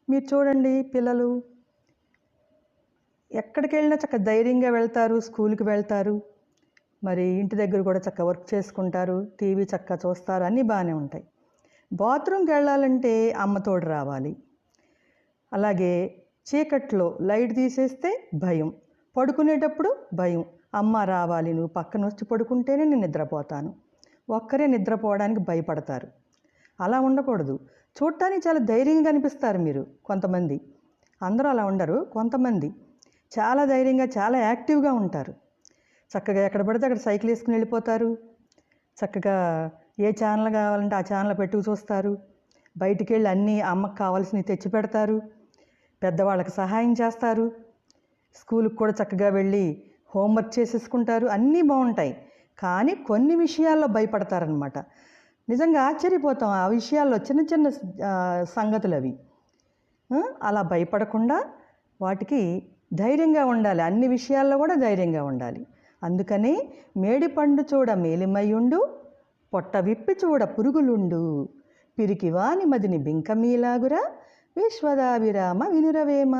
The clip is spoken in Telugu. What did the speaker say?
మీరు చూడండి పిల్లలు ఎక్కడికెళ్ళినా చక్కగా ధైర్యంగా వెళ్తారు, స్కూల్‌కి వెళ్తారు. మరి ఇంటి దగ్గర కూడా చక్కగా వర్క్ చేసుకుంటారు, టీవీ చక్కగా చూస్తారు, అన్నీ బాగానే ఉంటాయి. బాత్రూమ్‌కి వెళ్ళాలంటే అమ్మ తోడు రావాలి. అలాగే చీకట్లో లైట్ తీసేస్తే భయం, పడుకునేటప్పుడు భయం. అమ్మ రావాలి, నువ్వు పక్కన వచ్చి పడుకుంటేనే నేను నిద్రపోతాను. ఒక్కరే నిద్రపోవడానికి భయపడతారు. అలా ఉండకూడదు. చూడటానికి చాలా ధైర్యంగా కనిపిస్తారు మీరు కొంతమంది. అందరూ అలా ఉండరు, కొంతమంది చాలా ధైర్యంగా, చాలా యాక్టివ్గా ఉంటారు. చక్కగా ఎక్కడ పడితే అక్కడ సైకిల్ వేసుకుని వెళ్ళిపోతారు. చక్కగా ఏ ఛానల్ కావాలంటే ఆ ఛానల్ పెట్టుకు చూస్తారు. బయటికి వెళ్ళి అన్నీ అమ్మకు కావాల్సినవి తెచ్చి పెడతారు. పెద్దవాళ్ళకి సహాయం చేస్తారు. స్కూల్కి కూడా చక్కగా వెళ్ళి హోంవర్క్ చేసేసుకుంటారు. అన్నీ బాగుంటాయి. కానీ కొన్ని విషయాల్లో భయపడతారనమాట. నిజంగా ఆశ్చర్యపోతాం ఆ విషయాల్లో, చిన్న చిన్న సంగతులు అవి. అలా భయపడకుండా వాటికి ధైర్యంగా ఉండాలి. అన్ని విషయాల్లో కూడా ధైర్యంగా ఉండాలి. అందుకని మేడిపండు చూడ మేలిమయుండు, పొట్ట విప్పి చూడ పురుగులుండు, పిరికివాని మదిని బింకమీలాగురా, విశ్వదాభిరామ వినురవేమ.